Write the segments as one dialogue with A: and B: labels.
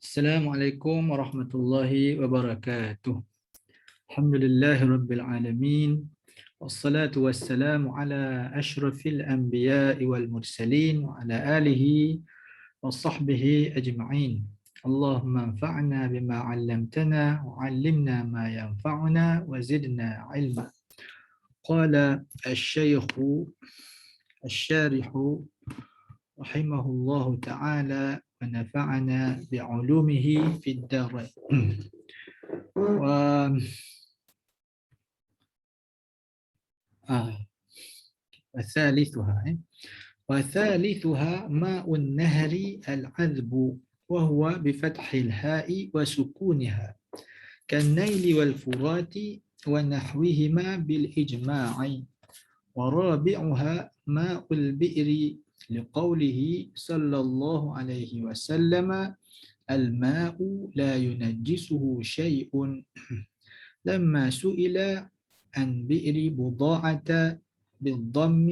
A: Assalamualaikum warahmatullahi wabarakatuh. Alhamdulillahi rabbil alamin. Wassalatu wassalamu ala ashrafil anbiya'i wal mursalin wa ala alihi wa sahbihi ajma'in. Allahumma anfa'na bima 'allamtana wa 'allimna ma yanfa'una wa zidna 'ilma. Qala asy-syaikhu asy-syarihu rahimahullahu ta'ala wa nafa'ana bi'ulumihi fid darain. Wa وثالثها ماء النهر العذب وهو بفتح الهاء وسكونها كالنيل والفرات ونحوهما بالإجماع ورابعها ماء البئر لقوله صلى الله عليه وسلم الماء لا ينجسه شيء لما سئل عن بئر بضاعة بالضم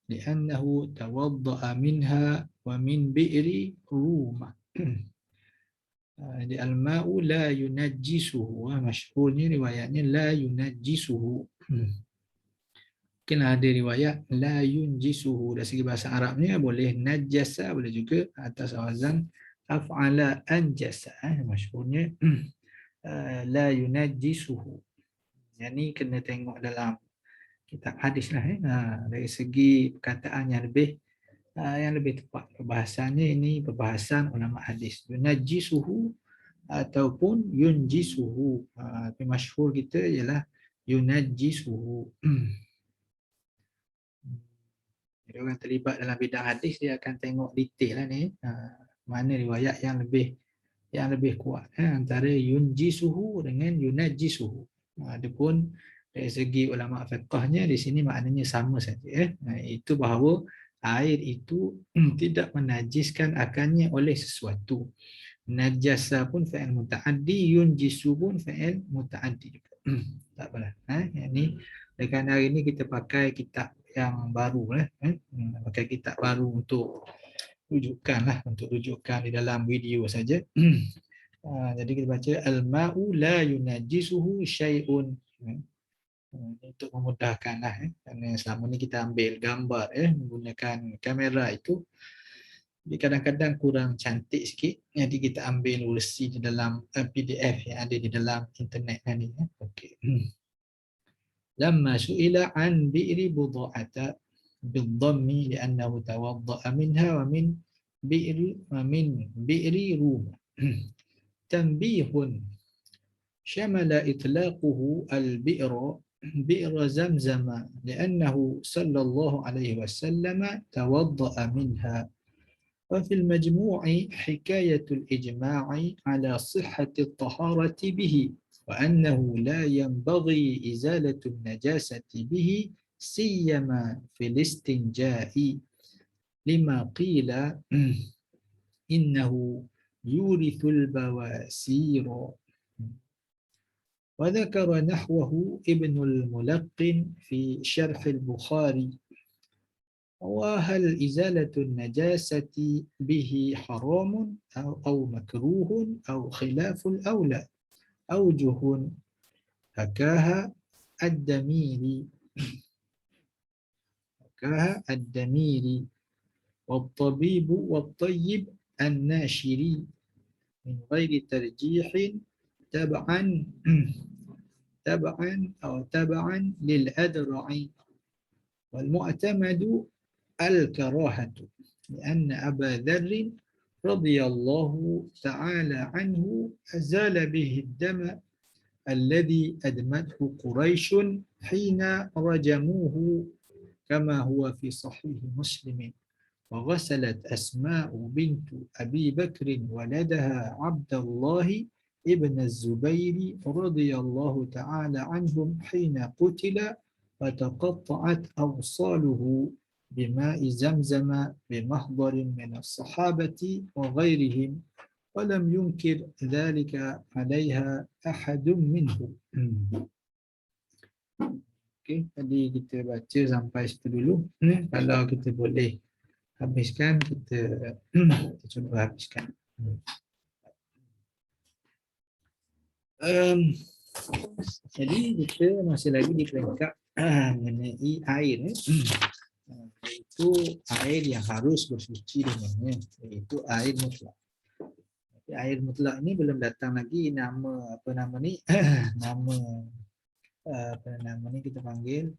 A: لأنه توضأ منها ومن بئر رومة. الماء لا ينجسه, مشهورnya riwayatnya la yunajjisuhu. Mungkin ada riwayat la yunjisuhu. Dari segi bahasa Arabnya boleh najasa, boleh juga atas wazan af'ala anjasa. Masyhurnya la yunajjisuhu. Yang ni kena tengok dalam kitab hadis lah. Dari segi perkataan yang lebih tepat. Perbahasannya ini perbahasan ulama hadis. Yunajjisuhu ataupun yunjisuhu. Tapi masyhur kita ialah yunajjisuhu. Jadi orang terlibat dalam bidang hadis dia akan tengok detail lah ni. Mana riwayat yang lebih kuat antara yunjisuhu dengan yunajjisuhu. Adapun dari segi ulama fiqhnya di sini maknanya sama saja. Itu bahawa air itu tidak menajiskan akannya oleh sesuatu. Najasa pun fa'il muta'addi, yunjisu pun fa'il muta'addi juga. Tak apalah. Yang ni dekat hari ni kita pakai kitab yang baru pakai kitab baru untuk rujukan di dalam video saja. Jadi kita baca al-ma'u la yunajjisuhu syai'un. Untuk memudahkanlah kerana selama ni kita ambil gambar menggunakan kamera itu. Jadi kadang-kadang kurang cantik sikit. Jadi kita ambil versi di dalam PDF yang ada di dalam internet ni. Okey. Lamma su'ila an bi'ri budha'ata bidhammi li'annahu tawadda'a minha wa min bi'ri rum. Tanbihun syamala itlaquhu al-bi'ra بئر زمزم لأنه صلى الله عليه وسلم توضأ منها وفي المجموع حكاية الإجماع على صحة الطهارة به وأنه لا ينبغي إزالة النجاسة به سيما في الاستنجاء لما قيل إنه يورث البواسير. وذكر نحوه ابن الملقن في شرح البخاري. وهل إزالة النجاسة به حرام أو مكروه أو خلاف الأولى؟ أوجه حكاها الدميري والطيب الناشري من غير ترجيح تبعا للأدرع. والمعتمد الكراهة لأن أبا ذر رضي الله تعالى عنه أزال به الدم الذي أدمته قريش حين رجموه كما هو في صحيح مسلم. وغسلت أسماء بنت أبي بكر ولدها عبد الله ابن الزبير رضي الله تعالى عنهم حين قتل فتقطعت أوصاله بماء زمزم بمحضر من الصحابة وغيرهم ولم ينكر ذلك عليها أحد منهم. Okey, tadi kita baca sampai situ dulu. Kalau kita boleh habiskan, kita cuba habiskan. Um, jadi kita masih lagi di peringkat mengenai air. Itu air yang harus bersuci dengannya, iaitu air mutlak. Tapi air mutlak ini belum datang lagi nama apa nama ni nama apa nama ni kita panggil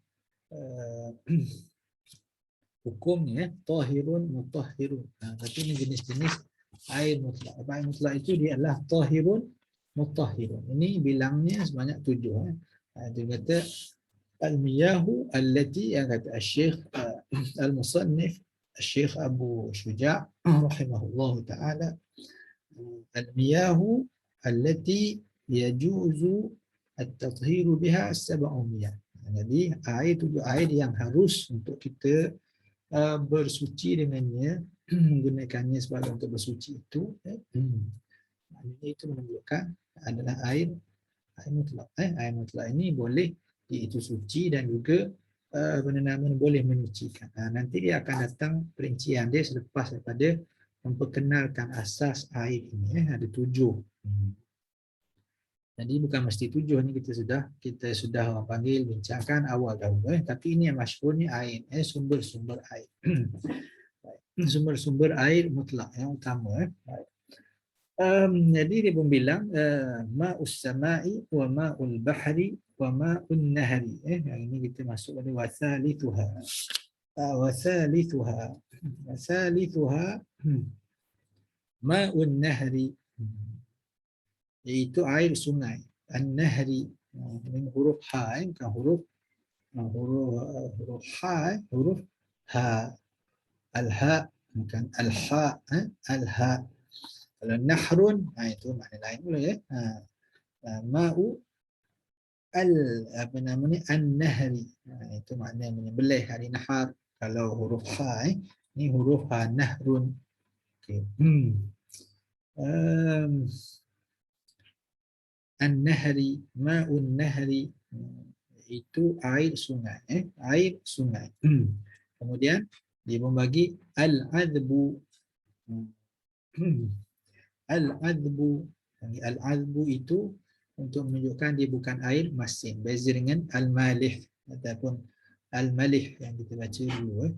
A: hukumnya tahirun mutahhirun. Tapi ini jenis-jenis air mutlak. Air mutlak itu dia adalah tahirun mutahhirun. Ini bilangnya sebanyak 7. Dia kata al-miyahu allati, yang kata Syekh al-musannif Syekh Abu Syuja' rahimahullah taala, al-miyahu allati yajuzu at-tathhiru biha 700. Jadi air itu air yang harus untuk kita bersuci dengannya, menggunakannya sebagai untuk bersuci itu, maknanya itu menunjukkan adalah air mutlak. Air mutlak ini boleh iaitu suci dan juga boleh menyucikan. Nanti dia akan datang perincian dia selepas daripada memperkenalkan asas air ini. Ada 7. Jadi bukan mesti 7 ni kita sudah orang panggil bincangkan awal dahulu. Tapi ini yang masyhurnya air, sumber-sumber air. Sumber-sumber air mutlak yang utama. Jadi dia pun bilang ma'us sama'i wa ma'ul bahri wa ma'un nahri. Yang ini kita masuk pada wasalithuha. Wasalithuha ma'un nahri, iaitu air sungai. An-nahri dengan huruf ha, bukan huruf ha, huruf ha. Al-ha bukan al-ha, al-ha. Kalau nahrun, itu makna lain pula ya. Ma'u an-nahri, itu makna menyembelih, hari nahar. Kalau huruf ha, ini huruf ha, nahrun. Okay. An-nahri, ma'un nahri, itu air sungai. Air sungai. Kemudian dia membagi al-adbu. Al-adbu. Al-adbu itu untuk menunjukkan dia bukan air masin. Beza dengan al-malih ataupun al-malih yang kita baca dulu.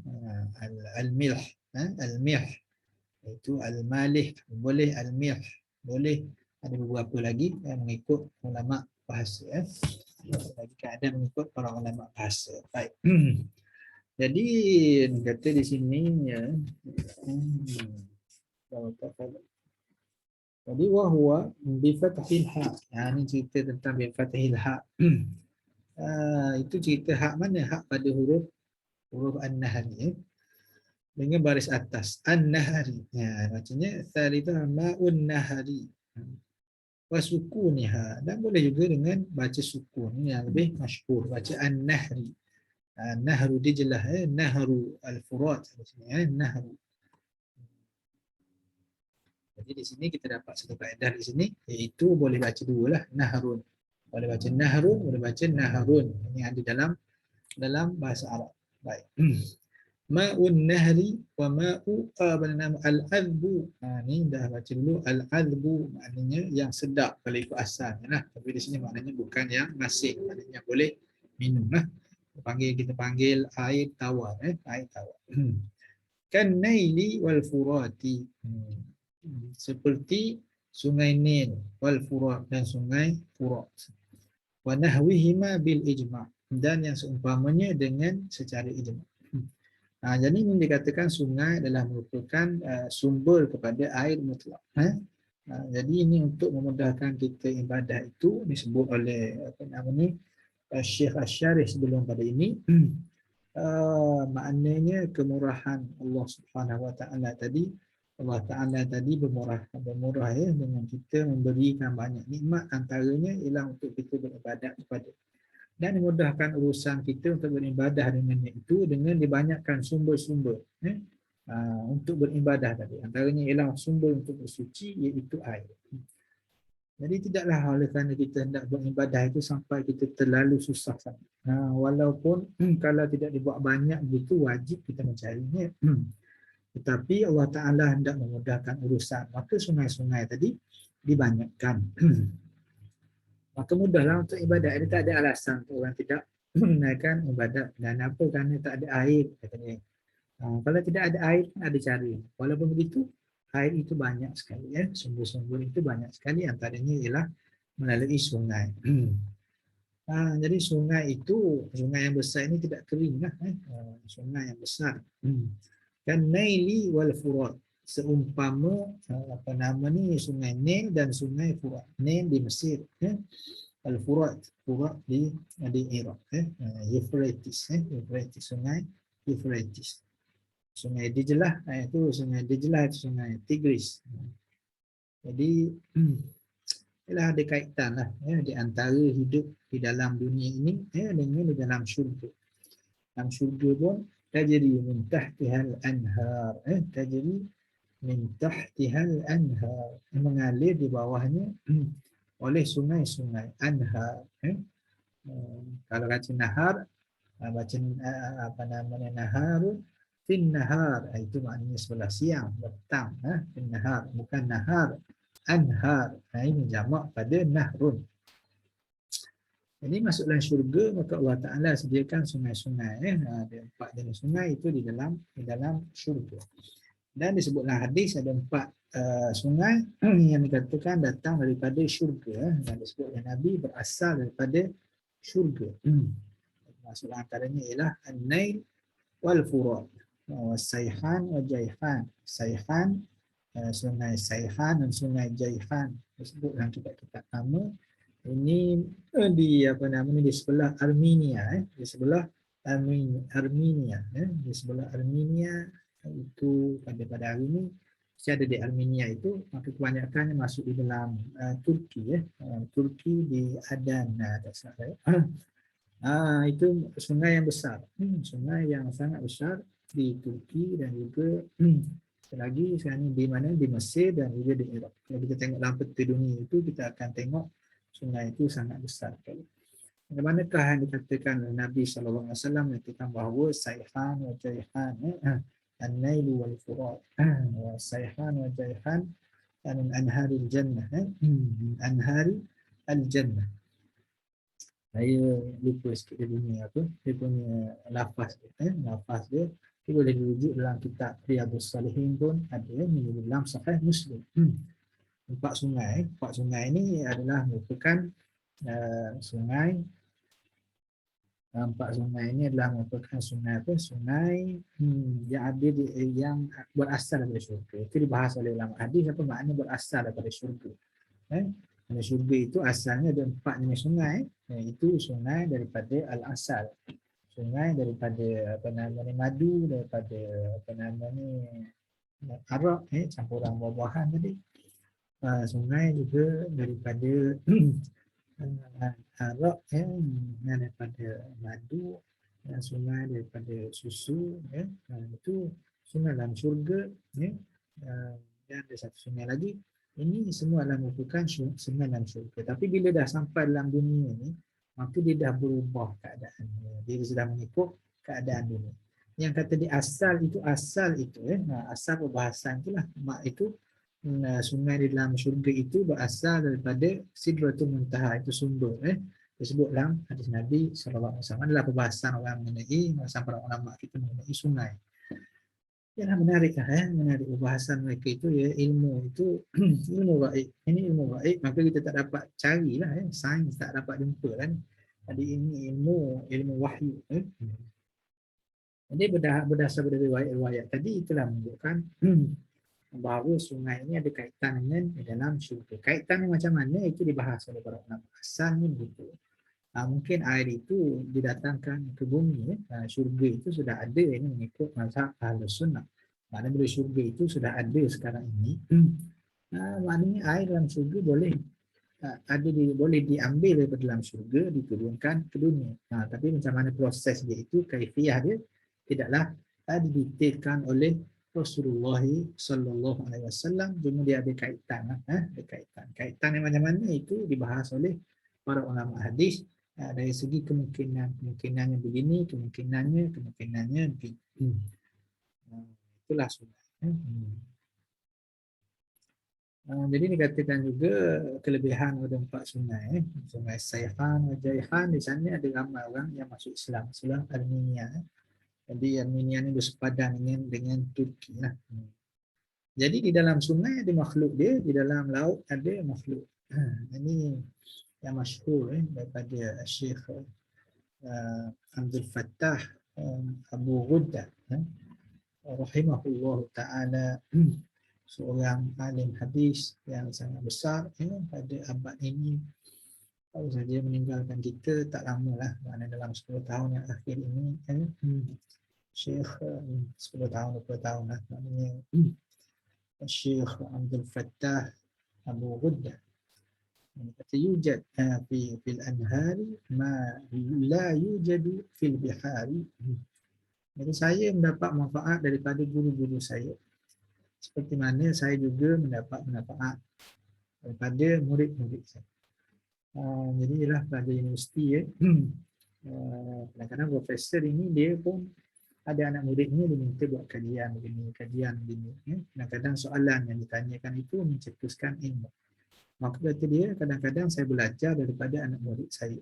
A: Al-milh. Al-milh. Itu al-malih. Boleh al-milh. Boleh. Ada beberapa lagi mengikut ulama bahasa. Lagi keadaan mengikut para ulama bahasa. Baik. Jadi kata di sini ya. Jadi wahwa bi fathil ha. Ini cerita tentang bi fathil ha. Itu cerita hak mana? Hak pada huruf an-nahri dengan baris atas an-nahri. Maksudnya salithah ma'un nahri. Wa sukuniha, dan boleh juga dengan baca sukun yang lebih masyhur, baca an-nahri. Nahru Dijlah, Nahru Al-Furat di sini, Nahru. Jadi di sini kita dapat satu kaedah di sini, iaitu boleh baca dua lah, Nahrun. Boleh baca Nahrun, boleh baca Nahrun. Ini ada dalam bahasa Arab. Baik. Ma'un nahri wa ma'u al-adbu. Ni dah baca dulu, al-adbu maknanya yang sedap kalau ikut asalnya lah. Tapi di sini maknanya bukan yang masin, maknanya boleh minum lah. Kita panggil air tawar, air tawar. Kan Naili wal Furati, seperti sungai Nil wal Furat dan sungai Furat. Wa nahwihima bil ijma', dan yang seumpamanya dengan secara ijma'. Jadi ini dikatakan sungai adalah merupakan sumber kepada air mutlak. Jadi ini untuk memudahkan kita ibadah itu disebut oleh Syekh Asy-Syarih sebelum pada ini, maknanya kemurahan Allah Subhanahu Wa Taala tadi. Allah Taala tadi bermurah ya, dengan kita memberikan banyak nikmat, antaranya ialah untuk kita beribadat kepada, dan memudahkan urusan kita untuk beribadah dengannya itu dengan dibanyakkan sumber-sumber untuk beribadah tadi. Antaranya ialah sumber untuk bersuci, iaitu air. Jadi tidaklah oleh kerana kita hendak beribadah itu sampai kita terlalu susah sangat. Walaupun kalau tidak dibuat banyak begitu, wajib kita mencarinya. Tetapi Allah Ta'ala hendak memudahkan urusan, maka sungai-sungai tadi dibanyakkan. Maka mudahlah untuk ibadat. Dia tak ada alasan untuk orang tidak menunaikan ibadat. Dan apa kerana tak ada air katanya. Kalau tidak ada air ada cara. Walaupun begitu air itu banyak sekali ya. Sumber-sumber itu banyak sekali, antaranya ialah melalui sungai. Jadi sungai itu, sungai yang besar ini tidak kering lah. Sungai yang besar. Kan Naili wal Furat. Seumpama apa nama ni, sungai Nil dan sungai Furat. Nil di Mesir. Al Furat, Furat di Iraq. Euphrates. Euphrates, sungai Euphrates. Sungai Dijlah, itu sungai Dijlah, itu sungai Tigris. Jadi ialah ada kaitan lah di antara hidup di dalam dunia ini dengan di dalam syurga. Dalam syurga pun tajri min tahtihal anhar, tajri min tahtihal anhar, mengalir di bawahnya oleh sungai-sungai. Anhar, kalau kata nahar, baca apa namanya, naharun fin nahar, itu maknanya sebelah siang, petang. Fin nahar, bukan nahar, anhar. Ini jamak pada nahrun. Jadi masuk dalam syurga, maka Allah Ta'ala sediakan sungai-sungai. Ada 4 jenis sungai itu di dalam syurga. Dan disebutlah hadis ada 4 sungai yang dikatakan datang daripada syurga. Dan disebutlah Nabi berasal daripada syurga. Maksudnya antaranya ialah An-Nail wal Furat, Sayhan wa Jayhan. Sayhan, sungai Sayhan dan sungai Jayhan disebut dalam kitab-kitab nama. Ini di apa namanya, di sebelah Armenia, di sebelah Armenia, di sebelah Armenia itu pada hari ini masih ada di Armenia itu, maka kebanyakannya masuk di dalam Turki, Turki di Adana, tak salah. Itu sungai yang besar, sungai yang sangat besar di Turki dan juga lagi sekarang di mana, di Mesir dan juga di Iraq. Kalau kita tengok dalam peta dunia itu, kita akan tengok sungai itu sangat besar sekali. Bagaimanakah yang dikatakan oleh Nabi SAW, mengatakan bahawa Sayhan wa Jayhan, An-Nailu wal Furat, wa Sayhan wa Jayhan min anharil jannah, min anhari al-jannah. Saya lupa sikit dia punya apa, dia punya lafaz dia, lafaz dia boleh dirujuk dalam kitab Riyadhus Salihin pun ada, di dalam Sahih Muslim. 4 sungai ini adalah merupakan sungai, 4 sungai ini adalah merupakan sungai apa? Sungai yang ada yang berasal dari syurga. Itu dibahas oleh ulama hadis, apa makna berasal daripada syurga. Karena syurga itu asalnya ada 4 jenis sungai, iaitu sungai daripada al-asal, sungai daripada apa namanya madu, daripada apa namanya arak, campuran buah-buahan tadi. Sungai juga daripada arak, daripada madu, sungai daripada susu, itu sungai dalam syurga. Dan ada satu sungai lagi, ini semua adalah merupakan sungai dalam syurga. Tapi bila dah sampai dalam dunia ni, maka dia dah berubah keadaannya, dia sudah mengikut keadaan dunia. Yang kata di asal itu, asal perbahasan itulah, mak itu sungai di dalam syurga itu berasal daripada Sidratul Muntaha, itu sumber disebut dalam hadis Nabi SAW. Adalah perbahasan orang mengenai, perbahasan para ulama kita mengenai sungai. Ialah menarik menarik perbahasan mereka itu, ilmu itu ilmu gaib. Ini ilmu gaib, maka kita tak dapat carilah, sains tak dapat jumpa kan. Jadi ini ilmu wahyu. Jadi berdasar dari riwayat tadi, itulah menunjukkan bahawa sungai ini ada kaitan dengan dalam syurga. Kaitannya macam mana itu dibahas oleh para ulama. Asalnya begitu. Mungkin air itu didatangkan ke bumi. Syurga itu sudah ada, ini mengikut mazhab Ahlus Sunnah. Maknanya bila syurga itu sudah ada sekarang ini, maknanya air dalam syurga boleh boleh diambil daripada dalam syurga, diturunkan ke dunia. Tapi macam mana proses dia itu, kaifiah dia tidaklah didetailkan oleh Rasulullah sallallahu alaihi wasallam. Cuma dia ada kaitan, kaitan yang macam mana itu dibahas oleh para ulama hadis, dari segi kemungkinannya begini, kemungkinannya begini. Itulah sungai. Jadi dikatakan juga kelebihan ada 4 sungai. Sungai Sayhan, Jaihan, di sana ada ramai orang yang masuk Islam. Islam Armenia. Jadi Armenia ni bersepadan dengan Turki lah. Jadi di dalam sungai ada makhluk dia, di dalam laut ada makhluk. Ini yang masyhur daripada Syekh Abdul Fattah Abu Ghuddah rahimahullah ta'ala, seorang alim hadis yang sangat besar pada abad ini. Kalau saja meninggalkan kita tak lama lah, mana dalam 10 tahun yang akhir ini Syekh 10 tahun 20 tahun lah, maknanya Syekh Abdul Fattah Abu Ghuddah kata yujad fil anhari ma la yujadu fil bihari. Jadi saya mendapat manfaat daripada guru-guru saya, seperti mana saya juga mendapat manfaat daripada murid-murid saya. Jadi ialah pelajar universiti kadang-kadang profesor ini dia pun ada anak muridnya dia minta buat kajian begini, kajian begini. Kadang-kadang soalan yang ditanyakan itu mencetuskan ilmu. Maka kata dia, kadang-kadang saya belajar daripada anak murid saya.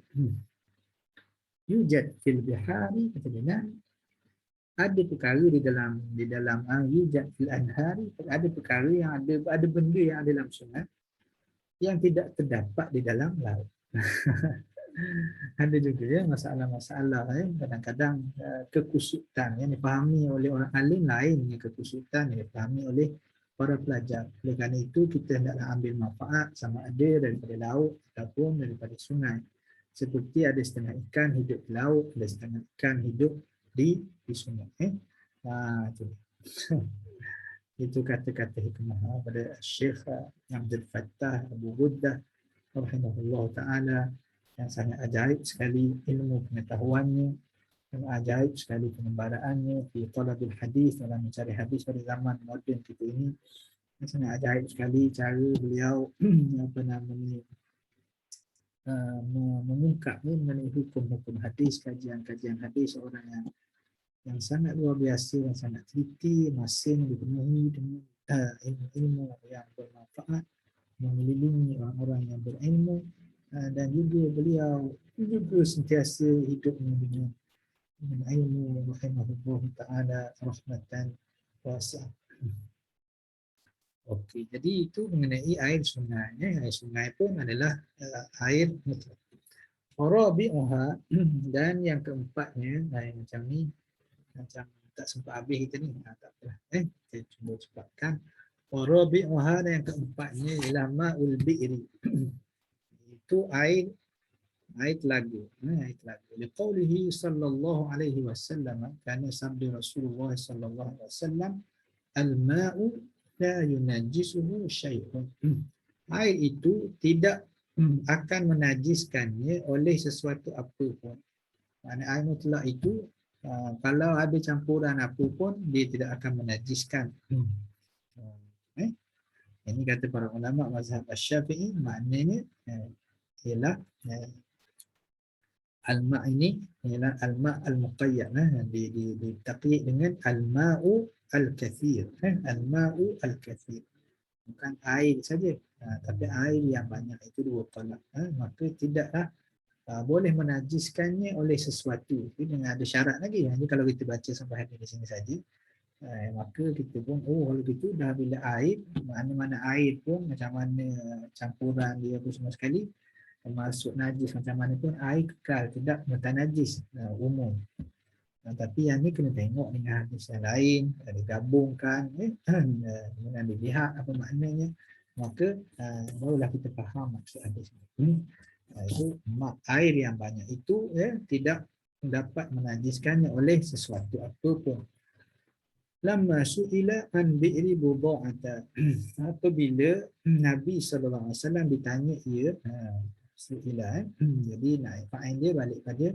A: Yujad fil bihari, kata dia, ada perkara di dalam yujad fil anhari, ada perkara yang ada benda yang ada dalam sungai yang tidak terdapat di dalam laut. Ada juga masalah-masalah kadang-kadang kekusutan yang dipahami oleh orang alim lain dengan kekusutan yang dipahami oleh para pelajar. Oleh kerana itu kita hendaklah ambil manfaat sama ada daripada laut ataupun daripada sungai. Seperti ada setengah ikan hidup di laut, ada setengah ikan hidup di sungai. Itu. Itu kata-kata hikmah pada Syekh Abdul Fattah Abu Ghuddah rahimahullah ta'ala, yang sangat ajaib sekali ilmu pengetahuannya, yang ajaib sekali pengembaraannya di talabil hadis, dalam mencari hadis pada zaman moden kita ini. Sangat ajaib sekali cara beliau mengungkap mengenai hukum-hukum hadis, kajian-kajian hadis, seorang yang sangat luar biasa, yang sangat teliti, masing dipenuhi dengan ilmu yang bermanfaat, mengelilingi orang-orang yang berilmu, dan juga beliau juga sentiasa hidupnya dengan ilmu rahimahullah ta'ala rahmatan wasi'ah. Okey, jadi itu mengenai air sungai. Air sungai pun adalah air mutlak. Rabi'uha, dan yang keempatnya, macam ni, macam tak sempat habis kita ni. Tak apalah. Saya cuba cepatkan. Rabi'uha, dan yang keempatnya ialah ma'ul bi'ri. Itu air telaga. Air telaga. Liqaulihi sallallahu alaihi wasallam, kerana sabda Rasulullah sallallahu alaihi wasallam, al-ma'u la yunajjisuhu syai'un. Air itu tidak akan menajiskannya oleh sesuatu apapun. Maksudnya air mutlak itu kalau ada campuran apa pun dia tidak akan menajiskan. Ini kata para ulama mazhab Asy-Syafi'i, maknanya ialah al-ma' ini ialah al-ma' al-muqayyad, ditaqyid dengan al-ma'u al-kathir. Al-ma'u al-kathir, bukan air saja, tapi air yang banyak, itu dua tolak. Maka tidaklah boleh menajiskannya oleh sesuatu. Itu dengan ada syarat lagi. Jadi kalau kita baca sampai hadis di sini saja, maka kita pun kalau gitu dah, bila air, mana-mana air pun, macam mana campuran dia pun semua sekali, termasuk najis macam mana pun, air kekal tidak mutanajis umum. Tapi yang ni kena tengok dengan hadis yang lain, digabungkan, kemudian dilihat apa maknanya, maka barulah kita faham maksud hadis ini. Itu air yang banyak itu tidak dapat menajiskannya oleh sesuatu apapun. Lamma su'ila an bi'ri buda'ata, apabila Nabi SAW ditanya ia, su'ila, jadi naik fa'il dia balik pada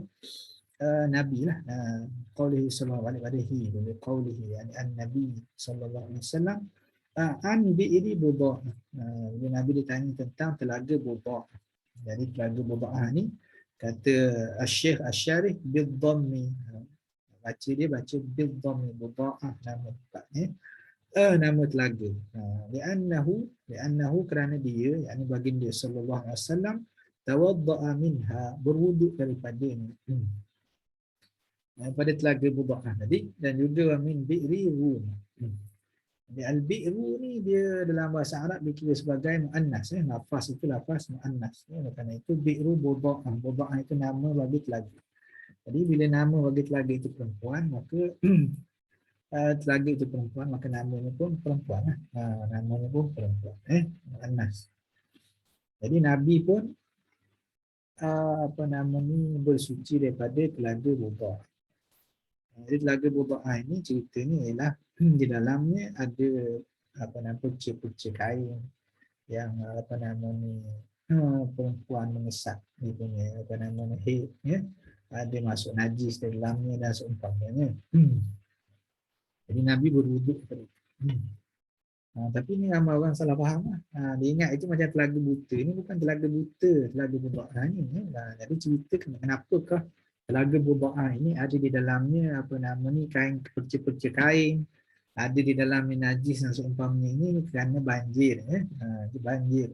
A: Nabi lah, qaulihi sallallahu alaihi wa qaulihi, yani an-nabi sallallahu alaihi wasallam an bi'ri buda'ah. Bila Nabi ditanya tentang telaga buda'ah. Jadi telaga buda'ah ni kata Asy-Syaikh Asy-Syarih bid-dhammi, baca bil-dhammi, buda'ah nama tempatnya. nama telaga. Li'annahu kerana dia, yakni baginda sallallahu alaihi wasallam, tawadda'a minha, berwuduk daripadanya. Daripada telaga Buda'ah tadi, dan juga min bi'ri rum. Jadi al-bi'ru ni dia dalam bahasa Arab dikira sebagai muannas, lafaz itu lafaz muannas. Kerana itu bi'ru Buda'ah. Buda'ah itu nama bagi telaga. Jadi bila nama bagi telaga itu perempuan, maka telaga itu perempuan, maka namanya pun perempuan. Namanya pun perempuan, muannas. Jadi Nabi pun bersuci daripada telaga Buda'ah. Jadi telaga Buda'ah ini ceritanya ialah di dalamnya ada perca-perca kain yang perempuan mengesat dia punya haid, ya, ada masuk najis di dalamnya dan seumpamanya. Jadi Nabi berwuduk tadi. Tapi ni ramai orang salah faham lah. Dia ingat itu macam telaga buta. Ini bukan telaga buta, telaga Buda'ah ni. Jadi cerita kenapakah telaga Buda'ah ini ada di dalamnya kain, perca-perca kain, ada di dalamnya najis dan seumpamanya, ini kerana banjir. Banjir.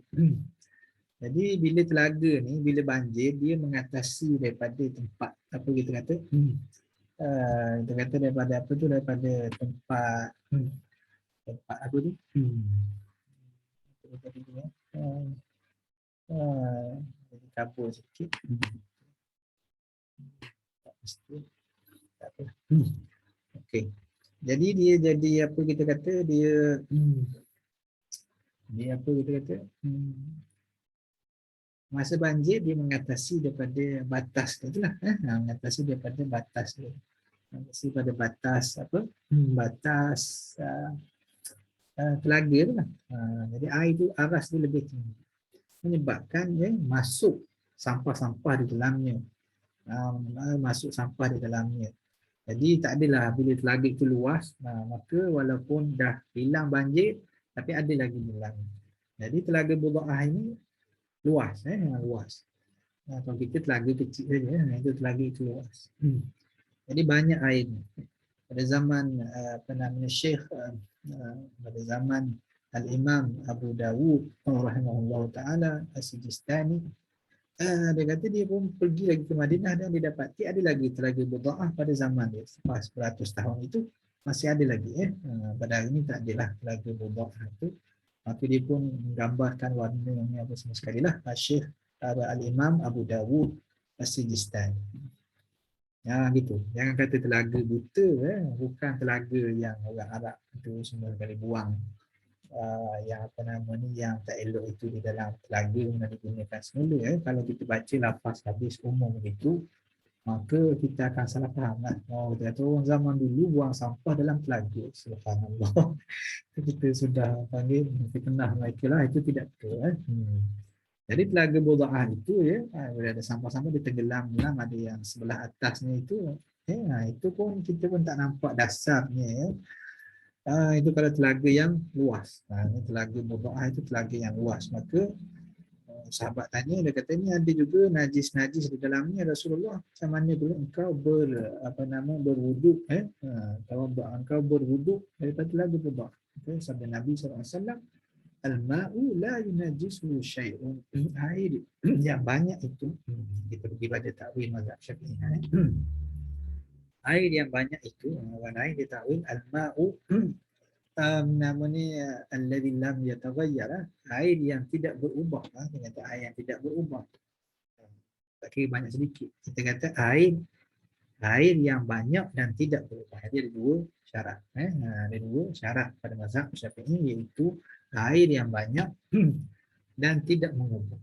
A: Jadi bila telaga ni, bila banjir, dia mengatasi daripada tempat, apa kita kata? Kita kata daripada apa tu, daripada tempat apa tu? Kabur sikit. Tak mesti. Tak apa. Okey. Jadi dia jadi apa kita kata, dia apa kita kata? Masa banjir dia mengatasi daripada batas tu lah, mengatasi daripada batas dia. Mengatasi pada batas apa? Batas telaga tu lah. Jadi air tu aras dia lebih tinggi, menyebabkan dia masuk sampah-sampah di dalamnya. Masuk sampah di dalamnya. Jadi tak adalah bila telaga itu luas, maka walaupun dah hilang banjir, tapi ada lagi di dalamnya. Jadi telaga Buda'ah ini luas, luas. Kalau kita telaga kecil saja, itu telaga itu luas. Jadi banyak air. Pada zaman Syekh, pada zaman Al-Imam Abu Dawud rahimahullah ta'ala As-Sijistani, dia kata dia pun pergi lagi ke Madinah dan dia dapati ada lagi telaga Buda'ah pada zaman dia. Lepas beratus tahun itu masih ada lagi. Pada hari ini tak adalah telaga Buda'ah itu. Maka dia pun menggambarkan warnanya apa semua sekali lah. Syekh Al-Imam Abu Dawud As-Sijistani. Gitu. Jangan kata telaga buta, bukan telaga yang orang Arab itu semua sekali buang. Yang yang tak elok itu di dalam telaga yang digunakan semula. Kalau kita baca lafaz hadis umum begitu, maka kita akan salah faham lah. Kita kata orang zaman dulu buang sampah dalam telaga. Subhanallah. Kita sudah panggil fitnah mereka lah. Itu tidak betul. Jadi telaga Buda'ah itu, bila ada sampah-sampah dia tenggelam, ada yang sebelah atasnya itu, itu pun kita pun tak nampak dasarnya. Itu kalau telaga yang luas. Ini telaga Buda'ah itu telaga yang luas. Maka sahabat tanya, dia kata ni ada juga najis-najis di dalamnya Rasulullah. Macam mana dulu engkau berwuduk, kalau engkau berwuduk daripada telaga Buda'ah. Sabda Nabi SAW, al-ma'u la yunajjisuhu syai'un. Air yang banyak itu, kita pergi pada takwil mazhab Syafi'i. Air yang banyak itu, orang lain dia takwil al-ma'u namanya alladhi lam yataghayyar, air yang tidak berubah. Kita kata air yang tidak berubah, tak kira banyak sedikit. Kita kata air yang banyak dan tidak berubah. Jadi ada dua syarat. Ada dua syarat pada mazhab Syafi'i, iaitu air yang banyak dan tidak mengubah.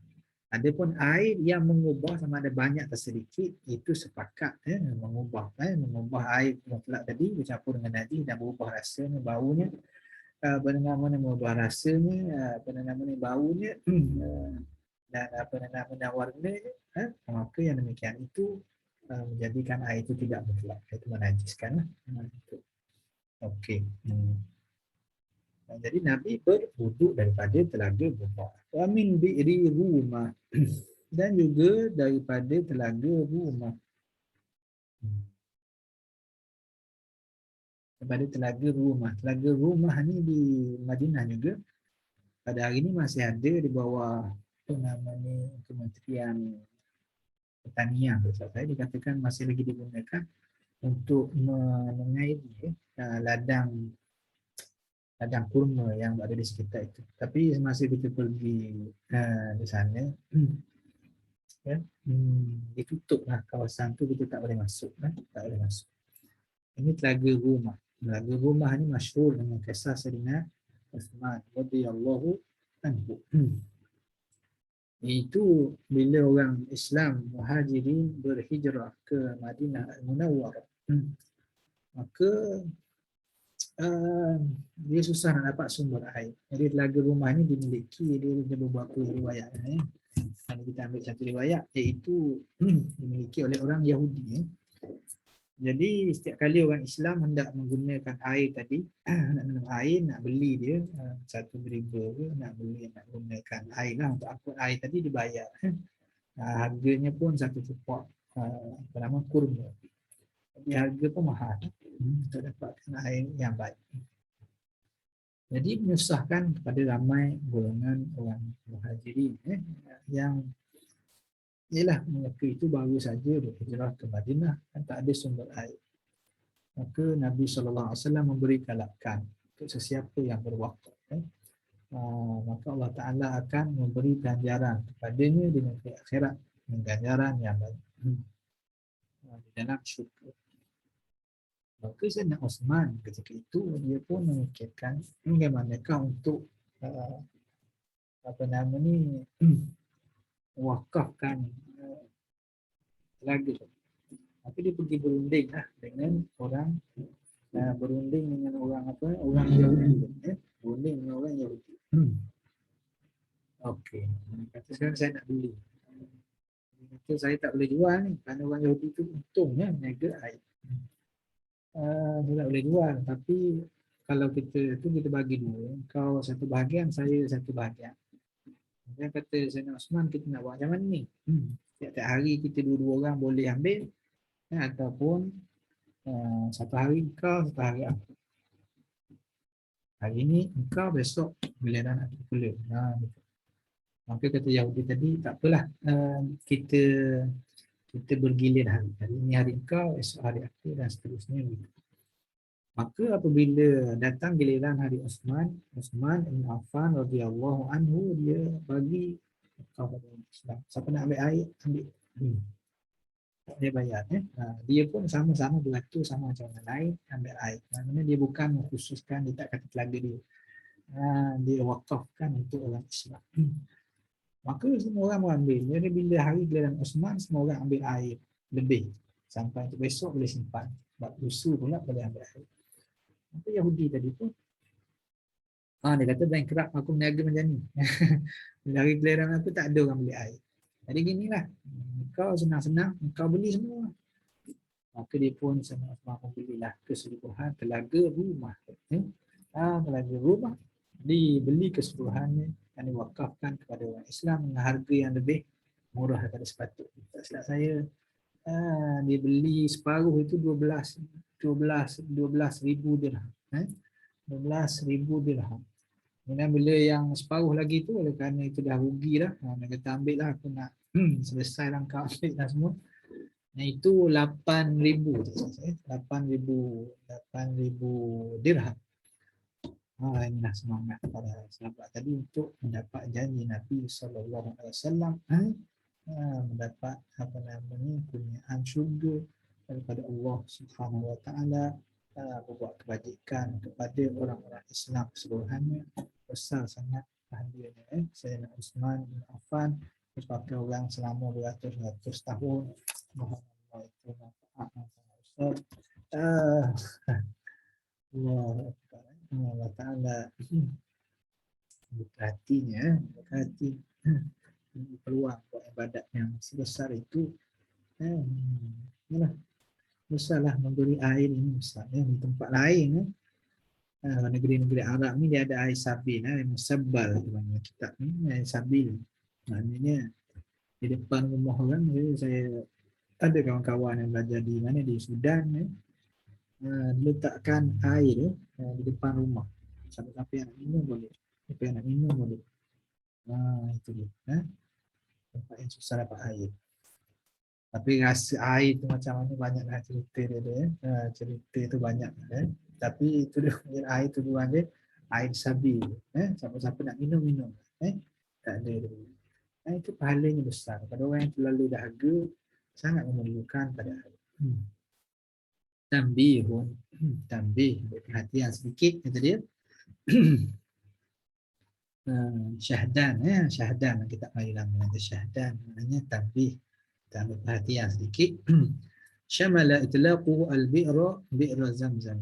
A: Adapun air yang mengubah sama ada banyak atau sedikit, itu sepakat mengubah. Mengubah air mutlak tadi bercampur dengan najis dan berubah rasanya, baunya, mengubah rasanya, baunya dan warnanya, maka yang demikian itu menjadikan air itu tidak mutlak, itu menajiskan. Okey. Jadi Nabi berwuduk daripada telaga Buda'ah. Wa min bi'ri Rumah, dan juga daripada telaga Rumah. kepada Telaga Rumah. Telaga Rumah ni di Madinah juga. Pada hari ini masih ada di bawah apa nama ni, Kementerian Pertanian. Saya dikatakan masih lagi digunakan untuk mengairi ladang kurma yang ada di sekitar itu. Tapi semasa kita pergi di sana, ya, ditutuplah kawasan tu, kita tak boleh masuk, tak boleh masuk. Ini Telaga Rumah. Telaga Rumah ni masyhur dengan kisah Sayyidina Uthman radhiyallahu anhu. Itu bila orang Islam Muhajirin berhijrah ke Madinah Al-Munawwarah. Maka dia susah nak dapat sumber air. Jadi Telaga Rumah ni dimiliki, dia ada beberapa riwayat. Kalau kita ambil satu riwayat, iaitu dimiliki oleh orang Yahudi. Jadi setiap kali orang Islam hendak menggunakan air tadi, nak minum air, nak beli dia, satu riba ke, nak beli, nak gunakan air lah untuk angkut air tadi, dibayar. Harganya pun satu tepak kurma. Jadi harga pun mahal untuk dapatkan air yang baik. Jadi menyusahkan kepada ramai golongan orang Muhajirin yang ialah mereka itu baru saja berhijrah ke Madinah dan tak ada sumber air. Maka Nabi SAW memberi galakan untuk sesiapa yang berwakaf. Maka Allah Ta'ala akan memberi ganjaran kepadanya di negeri akhirat, ganjaran yang baik di dalam syurga. Maka Sayyidina Uthman ketika itu dia pun memikirkan bagaimanakah untuk wakafkan telaga. Tapi dia pergi berunding dengan orang orang Yahudi. Berunding dengan orang Yahudi. Okey, kata sekarang saya nak beli. Dia kata saya tak boleh jual ni kerana orang Yahudi tu untungnya meniaga air. Saya tak boleh jual, tapi kalau kita bagi dua, kau satu bahagian, saya satu bahagian. Dia kata Sayyidina Uthman, kita nak buat macam mana ni? Tiap-tiap hari kita dua-dua orang boleh ambil, ataupun satu hari engkau, satu hari aku. Hari ni engkau, besok giliran aku pula. Maka kata Yahudi tadi, tak apalah, kita bergilir hari. Hari ni hari engkau, esok hari aku, dan seterusnya. Maka apabila datang giliran hari Uthman bin Affan radhiyallahu anhu, dia bagi kepada Islam. Siapa nak ambil air, ambil. Dia bayar. Dia pun sama-sama beratur sama macam orang lain, ambil air. Maksudnya dia bukan mengkhususkan, dia tak kata telaga dia. Dia wakafkan untuk orang Islam. Maka semua orang mengambil. Jadi bila hari giliran Uthman, semua orang ambil air lebih. Sampai untuk besok boleh simpan. Sebab lusa pula boleh ambil air. Maka Yahudi tadi pun dia kata bankrupt, aku meniaga macam ni. Bila hari giliran aku tak ada orang beli air. Jadi ginilah, kau senang-senang, kau beli semua. Maka dia pun sama-sama membelilah keseluruhan Telaga Rumah. Telaga Rumah dibeli keseluruhannya dan diwakafkan kepada orang Islam dengan harga yang lebih murah daripada sepatutnya. Tak silap saya, dia beli separuh itu 12,000 dirham. 12,000 dirham. Kemudian bila yang separuh lagi tu, oleh kerana itu dah rugi dah, dia kata ambil lah, aku nak selesai lah, kau ambil lah semua. Yang itu 8,000 dirham. Inilah semangat para sahabat tadi untuk mendapat janji Nabi SAW, mendapat kurniaan syurga daripada Allah Subhanahu Wa Taala, berbuat kebajikan kepada orang-orang Islam keseluruhannya. Besar sangat pahalanya. Sayyidina Uthman bin Affan dipakai orang selama beratus-ratus tahun. Alhamdulillah, itu manfaat Allah Ta'ala berhatinya, berhati peluang buat ibadat yang sebesar itu. Besarlah memberi air ini besar. Di tempat lain, negeri-negeri Arab ni dia ada air sabil, musabbal kitab ni, air sabil. Maknanya di depan rumah orang, saya ada kawan-kawan yang belajar di mana, di Sudan, Diletakkan air di depan rumah. Siapa-siapa yang nak minum boleh. Siapa yang nak minum boleh. Itu dia. Tempat yang susah dapat air. Tapi rasa air tu macam mana banyaklah cerita dia. Cerita tu banyak. Tapi itu dia punya air tujuan dia air sabi. Siapa-siapa nak minum minum. Tak ada dia. Itu pahalanya besar. Pada orang yang terlalu dahaga sangat memerlukan pada air. Tambihun. Tambih. Perhatian sedikit kata dia. Syahdan. Syahdan. Kita mari lama nanti syahdan. Maknanya tambih. Kita ambil perhatian sedikit. Syamala itlaqu al-bi'ra bi'ra zamzam.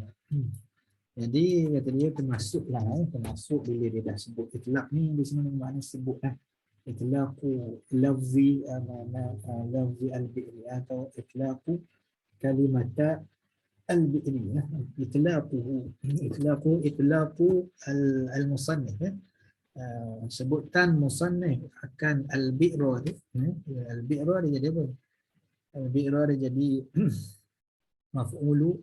A: Jadi kata dia termasuklah. Termasuk bila dia dah sebut itlaq ni. Di sini makna sebut lah. Itlaqu lafzi lafzi al-bi'ri atau itlaqu kalimata al-bi'ri. Itlaqu al-musannif. Sebutan musannif akan al-bi'ra ni. Al-bi'ra dia jadi apa? Al-bi'ra dia jadi maf'ulun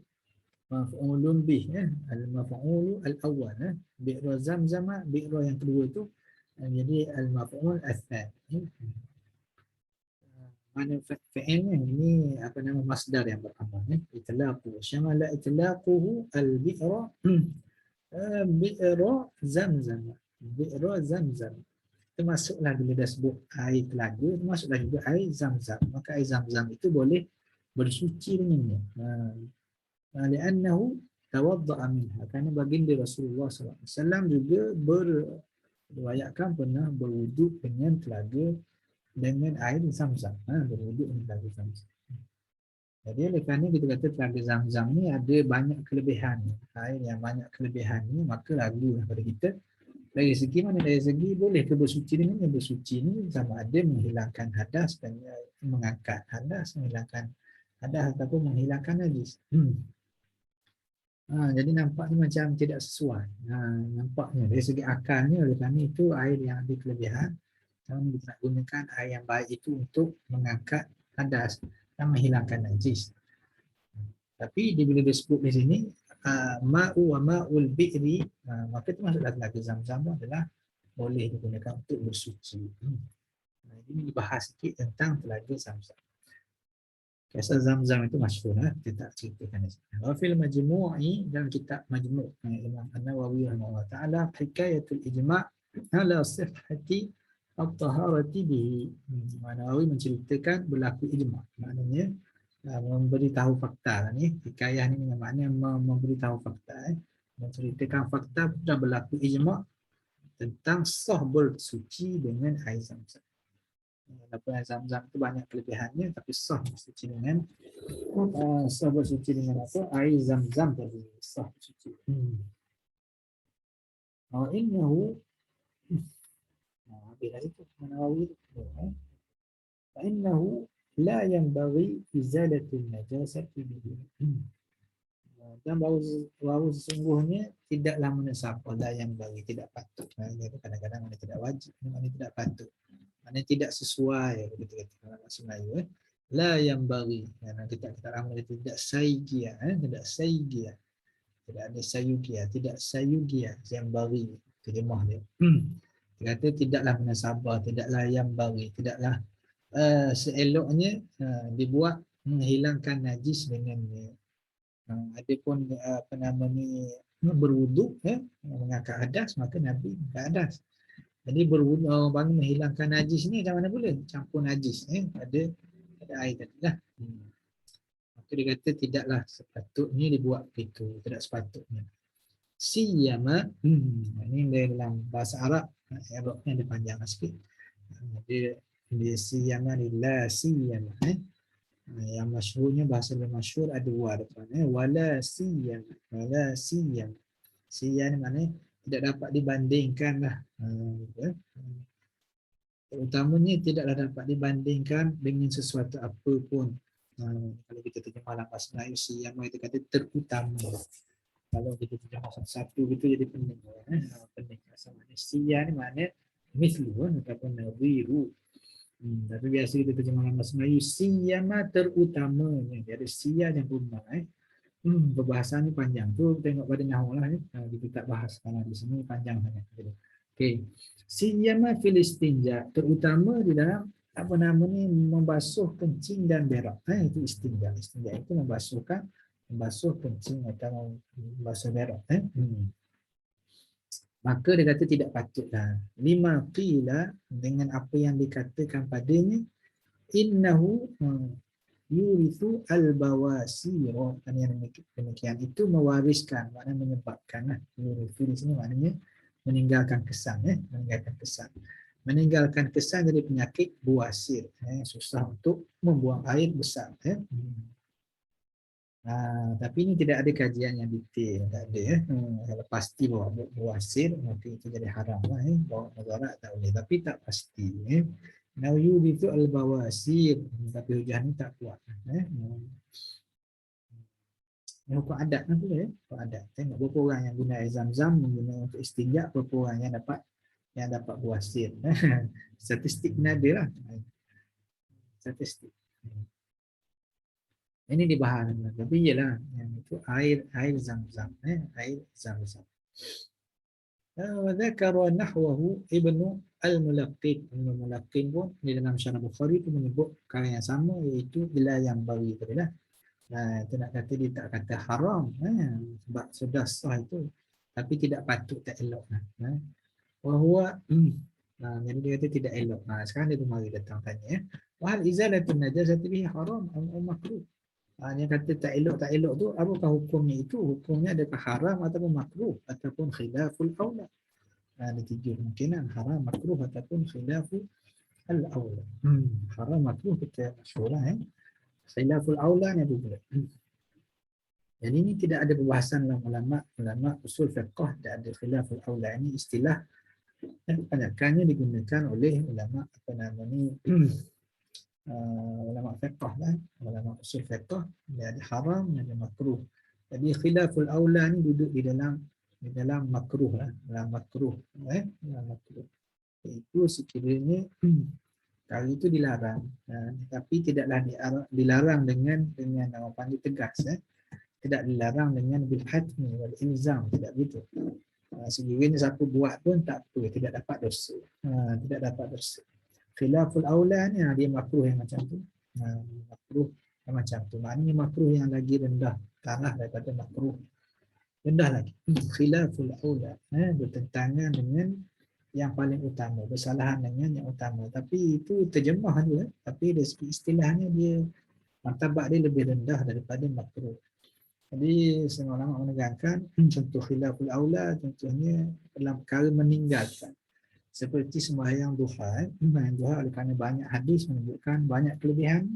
A: bih. Al-maf'ulu al-awwal. Bi'ra zamzam, bi'ra yang kedua tu jadi al-maf'ul al-thani. Mana fa'il ni apa nama masdar yang beramal. Itlaqu syamala itlaquhu al-bi'ra bi'ra zamzam. Bi'ra zamzam. Termasuklah bila dah sebut air telaga, termasuklah juga air zamzam. Maka air zamzam itu boleh bersuci dengannya. Li'annahu tawadda'a minha. Kerana baginda Rasulullah SAW juga berriwayatkan pernah berwuduk dengan telaga dengan air zamzam. Berwuduk dengan telaga zamzam. Jadi oleh kerana kita kata telaga zamzam ni ada banyak kelebihan. Air yang banyak kelebihan ni maka lagu pada kita. Dari segi mana? Dari segi boleh ke bersuci dengan yang bersuci ni sama ada menghilangkan hadas dan mengangkat hadas, menghilangkan hadas ataupun menghilangkan najis. Jadi nampak ni macam tidak sesuai. Nampaknya dari segi akalnya oleh kerana itu air yang ada kelebihan. Kita nak gunakan air yang baik itu untuk mengangkat hadas dan menghilangkan najis. Tapi bila disebut di sini ma'u wa ma'ul bi'ri, maka itu maksudlah telaga zamzam adalah boleh digunakan untuk bersuci. Ini dibahas sikit tentang telaga zamzam. Kisah zamzam itu masyhur, kita tak ceritakan di sini. Wa fil majmu'i, dalam kitab Majmu' Imam An-Nawawi rahimahullah taala, hikayatul ijma' ala sihhati at-taharati bihi. Nawawi menceritakan berlaku ijma'. Maknanya memberitahu fakta ni. Hikayah ni maknanya memberitahu fakta. Menceritakan fakta sudah berlaku ijma' tentang sah bersuci dengan air zamzam. Walaupun air zamzam itu banyak kelebihannya, tapi sah bersuci dengan apa? Air zamzam tadi sah bersuci. Innahu bila itu Nawawi innahu la yanbaghi izalatul najasati bihi. Dan bahawa sesungguhnya tidaklah menasabah yang bagi tidak patut. Kadang-kadang mana tidak wajib, mana tidak patut. Mana tidak sesuai begitu kata dalam bahasa Melayu. La yang bagi. Kita ramal tidak sayyigia, tidak sayyigia. Tidak ada sayyigia, tidak sayyigia yang bagi. Terjemah dia. Dia kata tidaklah menasabah, tidaklah yang bagi, tidaklah seeloknya dibuat menghilangkan najis dengannya. Adapun apa nama ni berwuduk mengangkat hadas, maka Nabi mengangkat hadas. Jadi berwuduk bangun menghilangkan najis ni macam mana boleh? Campur najis ada air tadi lah. Maka dia kata tidaklah sepatutnya dibuat begitu, tidak sepatutnya. Siyama ini dalam bahasa Arab, Arabnya ada panjang sikit. Dia siyama ni la siyama. Yang masyhurnya bahasa yang masyhur ada dua depan wala siyam, wala siyam. Siyam ni maknanya tidak dapat dibandingkan lah. Terutamanya tidaklah dapat dibandingkan dengan sesuatu apa pun. Kalau kita terjemah dalam bahasa Melayu siyam kita kata terutama. Kalau kita terjemah satu-satu gitu jadi pening. Pening sama ni siyam ni maknanya mislu ataupun nadhiru. Tapi biasa kita terjemah dalam bahasa Melayu siyama terutamanya. Dia ada siya yang rumah. Perbahasan ni panjang tu, tengok pada nahwu lah, kita tak bahas karena di sini panjang sangat. Okey. Siyama Filistinja, terutama di dalam apa nama ni, membasuh kencing dan berak. Itu istinja. Istinja itu membasuh kencing atau membasuh berak. Maka dia kata tidak patutlah. Lima qila, dengan apa yang dikatakan padanya, innahu yurithu al-bawasir. Dan yang demikian itu mewariskan, maknanya menyebabkan. Yurithu di sini maknanya meninggalkan kesan. Meninggalkan kesan dari penyakit buasir. Susah untuk membuang air besar. Tapi ini tidak ada kajian yang detail, tak ada. Kalau pasti bawa buasir, maka itu jadi haram lah. Bawa mudarat tak boleh, tapi tak pasti. Nawi itu al-bawasir, tapi hujah ni tak kuat. Ini hukum adat lah tu ya. Hukum adat. Tengok berapa orang yang guna air zam-zam menggunakan untuk istinja, berapa orang yang dapat buasir. Statistik ni ada lah. Statistik. Ini dibahas. Tapi iyalah, yang itu air zam-zam. Air zam-zam. Dzakara nahwahu Ibnu Al-Mulaqqin. Ibnu Mulaqqin pun di dalam Syarah Bukhari itu menyebut perkara yang sama, iaitu bila yang bagi tadi lah. Itu nak kata dia tak kata haram, sebab sudah sah itu, tapi tidak patut, tak elok. Wahua, jadi dia kata tidak elok. Sekarang dia mari datang tanya. Wahal izalatun najasati bihi haram atau makruh? Dia kata tak elok tu, apakah hukumnya itu? Hukumnya adakah haram ataupun makruh ataupun khilaful aula? Ada tiga kemungkinan, haram, makruh ataupun khilaful aula. Haram, makruh kita masyhur lah. Khilaful aula ni apa pula? Jadi ini tidak ada perbahasan dalam ulama usul fiqh, tak ada khilaful aula. Ini istilah yang kebanyakannya digunakan oleh ulama apa nama ni, ulama fiqh lah, ulama usul fiqh. Dia ada haram, ada makruh. Jadi khilaful aula ni duduk di dalam makruh lah, dalam makruh. Dalam makruh. Itu sekiranya kali itu dilarang, tapi tidaklah dilarang dengan nama panggil tegas. Tidak dilarang dengan bil hatmi wal ilzam, tidak begitu. Sekiranya siapa buat pun tak apa, tidak dapat dosa. Tidak dapat dosa. Khilaful aula ni dia makruh yang macam tu. Makruh yang macam tu. Maknanya makruh yang lagi rendah taraf daripada makruh. Rendah lagi. Khilaful aula, bertentangan dengan yang paling utama, bersalahan dengan yang utama. Tapi itu terjemah dia, tapi dari segi istilahnya dia martabat dia lebih rendah daripada makruh. Jadi semua ulama menekankan contoh khilaful aula, contohnya dalam perkara meninggalkan, seperti sembahyang duha. Sembahyang duha oleh kerana banyak hadis menunjukkan banyak kelebihan,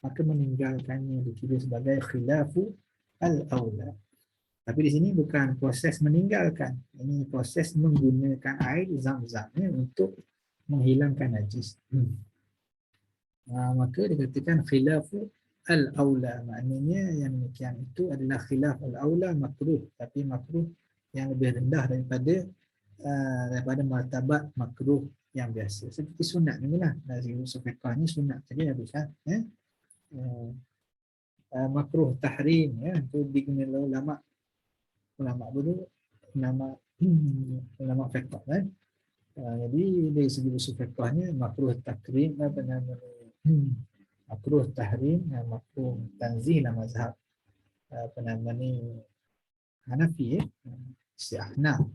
A: maka meninggalkannya dikira sebagai khilafu al-aula. Tapi di sini bukan proses meninggalkan, ini proses menggunakan air zam-zam untuk menghilangkan najis. Maka dikatakan khilafu al-aula, maknanya yang demikian itu adalah khilaf al-aula, makruh, tapi makruh yang lebih rendah daripada martabat makruh yang biasa. Seperti sunat ni lah, dari usul fiqh ni sunat saja habis kan. Makruh tahrim, itu digunakan ulama dulu, ulama fiqh kan. Jadi dari segi usul fiqhnya makruh takrim, apa namanya, makruh tahrim, makruh tanzih lah mazhab apa nama ni Hanafi, si Ahnaf.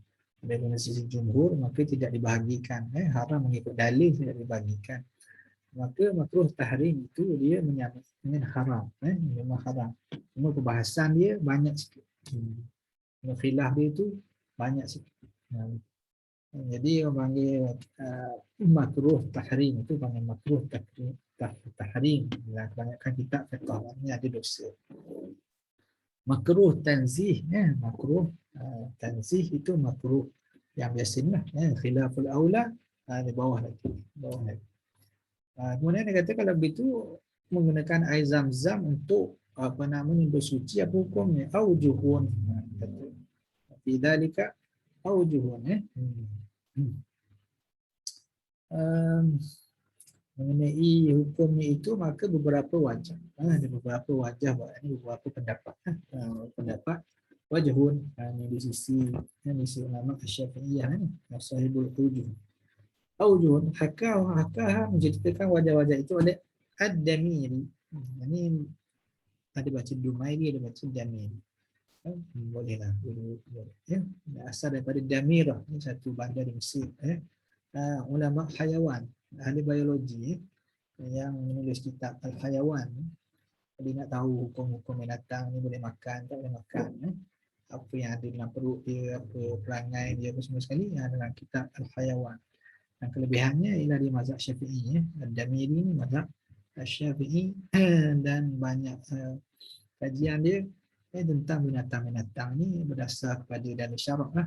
A: Dari sisi jumhur maka tidak dibahagikan, haram mengikut dalil tidak dibahagikan. Maka makruh tahrim itu dia menyamai dengan haram, memang haram. Cuma perbahasan dia banyak sikit. Khilaf dia itu banyak sikit. Jadi orang panggil makruh tahrim itu panggil makruh tahrim. Kebanyakan kitab fiqh ni ada dosa. Makruh tanzih, makruh tanzih itu makruh yang biasanya, khilaful aula di bawah lagi. Kemudian dia kata kalau begitu menggunakan air zam-zam untuk apa namanya bersuci, apa hukumnya? Aujuhun. Kata fi dzalika aujuhun. mengenai hukumnya itu, maka beberapa wajah. Ada beberapa wajah, beberapa pendapat. Pendapat wajhun, ini di sisi ulama Syafi'iyah ni, sahibul wujuh. Aujuhun hakaha menceritakan wajah-wajah itu oleh Ad-Damiri. Ini ada baca Dumairi, ada baca Damiri. Bolehlah, boleh. Ya, asal daripada Damirah, ini satu bandar di Mesir. Ulama hayawan, ahli biologi yang menulis kitab Al-Hayawan. Kalau nak tahu hukum-hukum binatang ni boleh makan, tak boleh makan, apa yang ada dalam perut dia, apa perangai dia, apa semua sekali, dalam kitab Al-Hayawan. Dan kelebihannya ialah di mazhab Syafi'i. Ad-Damiri ni mazhab Syafi'i dan banyak kajian dia tentang binatang-binatang ni berdasar kepada dalil syarak lah.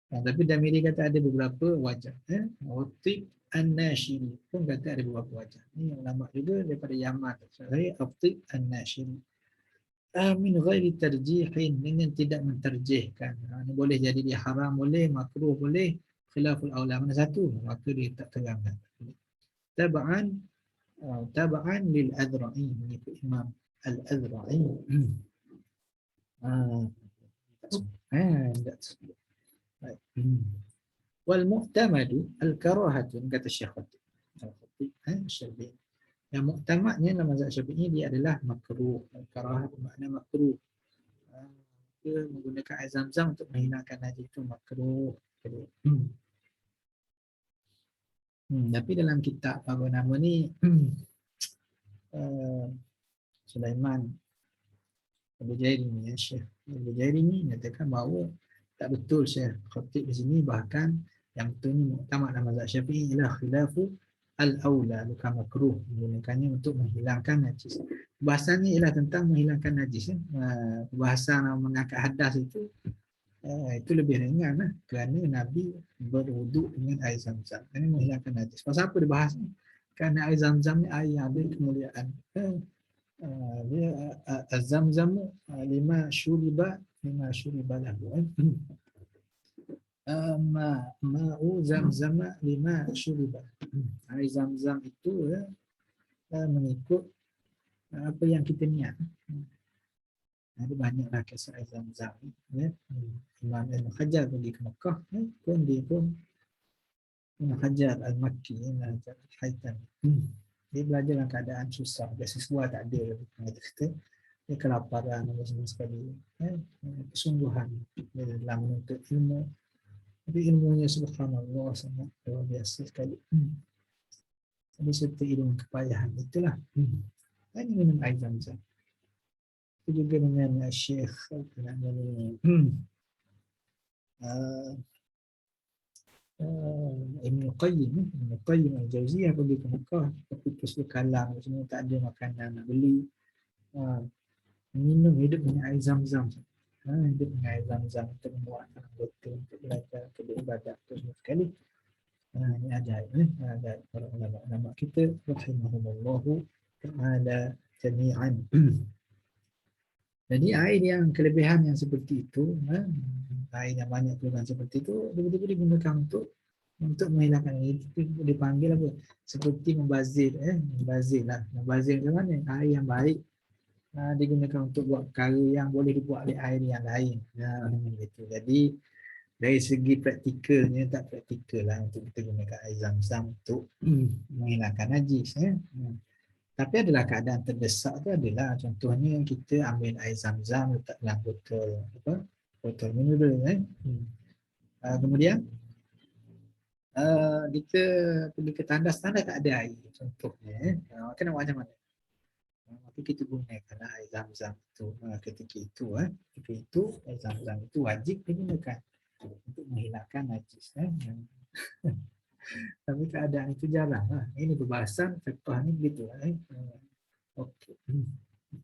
A: Tapi Damiri kata ada beberapa wajah. Utib An-Nashiri pun kata ada beberapa wajah. Ini ulama juga daripada Yaman. Saya Utib An-Nashiri. Min ghairi tarjihin, dengan tidak menterjihkan. Ini boleh jadi dia haram, boleh makruh, boleh khilaful aula, mana satu, maka dia tak terangkan. Taba'an lil Azra'i, mengikut Imam Al-Azra'i. Wal mu'tamadu al-karahatu, kata Syekh Al-Syafi'i. Yang muktamadnya dalam mazhab Syafi'i dia adalah makruh. Al-karahat makna makruh. Dia menggunakan air zam-zam untuk menghilangkan najis itu makruh. Tapi dalam kitab apa nama ni Sulaiman Al-Bujairimi, Syekh Al-Bujairimi nyatakan bahawa tak betul Syekh Khatib di sini, bahkan yang betul ni muktamad dalam mazhab Syafi'i ialah khilafu al-aula, bukan makruh, menggunakannya untuk menghilangkan najis. Bahasannya ialah tentang menghilangkan najis. Bahasan mengangkat hadas itu lebih ringan lah, kerana Nabi berwuduk dengan air zam-zam. Ini menghilangkan najis. Pasal apa dia bahas ni? Kerana air zam-zam ni air yang ada kemuliaan. Dia zam-zam lima syuriba lahu. Ma'u zam-zam lima syuriba. Air zam-zam itu mengikut apa yang kita niat. Ada banyaklah kisah air zam-zam. Imam Ibn Hajar pergi ke Mekah, pun dia pun Ibn Hajar Al-Makki, Ibn Hajar Al-Haythami. Dia belajar dalam keadaan susah, beasiswa tak ada, dia kelaparan semua sekali. Kesungguhan dalam menuntut ilmu. Tapi ilmunya subhanallah sangat luar biasa sekali. Jadi serta ilmu kepayahan itulah. Ini minum air zam-zam. Itu juga dengan Syekh Ibn Qayyim Al-Jauziyah pergi ke Mekah, tapi terus kalang, semua tak ada makanan nak beli. Minum hidup dengan air zam-zam. Hidup dengan air zam-zam untuk membuat anggota, untuk belajar, untuk beribadat terus sekali. Ini ajaib. Ajaib para ulama kita rahimahumullahu ta'ala jami'an. Jadi air yang kelebihan yang seperti itu, air yang banyak kelebihan seperti itu, betul-betul digunakan untuk menghilangkan itu, dipanggil apa? Seperti membazir, membazir lah. Membazir macam mana? Air yang baik digunakan untuk buat perkara yang boleh dibuat oleh air yang lain. Gitu. Jadi dari segi praktikalnya tak praktikal lah untuk kita gunakan air zam-zam untuk menghilangkan najis. Tapi adalah keadaan terdesak tu adalah, contohnya kita ambil air zam-zam letak dalam botol mineral. Kemudian kita pergi ke tandas tak ada air contohnya. Maka nak buat macam mana? Maka kita gunakan air zam-zam itu ketika itu air zam-zam itu wajib digunakan untuk menghilangkan najis. Tapi keadaan itu jarang lah. Ini perbahasan fiqh ni begitu lah. Okey.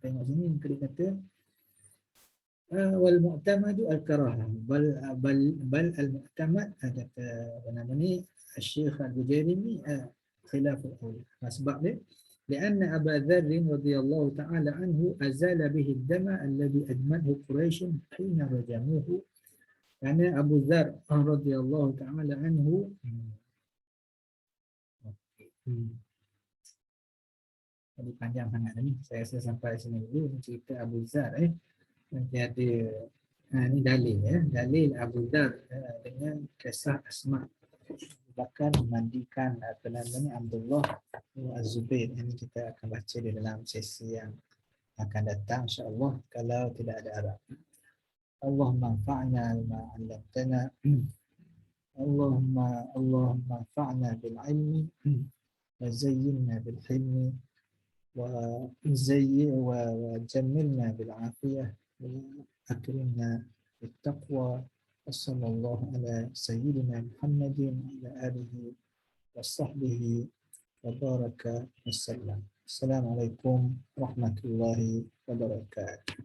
A: Tengok sini dia kata wal mu'tamadu al-karahah bal al-mu'tamad kata nama ni Syekh Al-Bujairimi khilaf al-qawl. Sebab dia لأن أبا ذر رضي الله تعالى عنه أزال به الدم الذي أجمده قريش حين رجموه. Karena Abu Dzar radhiyallahu ta'ala anhu Jadi panjang sangat ini. Saya sampai sini dulu cerita Abu Dzar. Nanti ada ini dalil ya. Dalil Abu Dzar dengan kisah Asma bahkan memandikan apa namanya Abdullah Az-Zubair. Ini kita akan baca di dalam sesi yang akan datang insya-Allah kalau tidak ada Arab. Allahumma anfa'na bima 'allamtana. Allahumma anfa'na bil 'ilmi wa zayyinna bil hilmi وجملنا بالعافية وأكرمنا بالتقوى وصلى الله على سيدنا محمد وعلى آله وصحبه وبارك وسلم. السلام عليكم ورحمة الله وبركاته.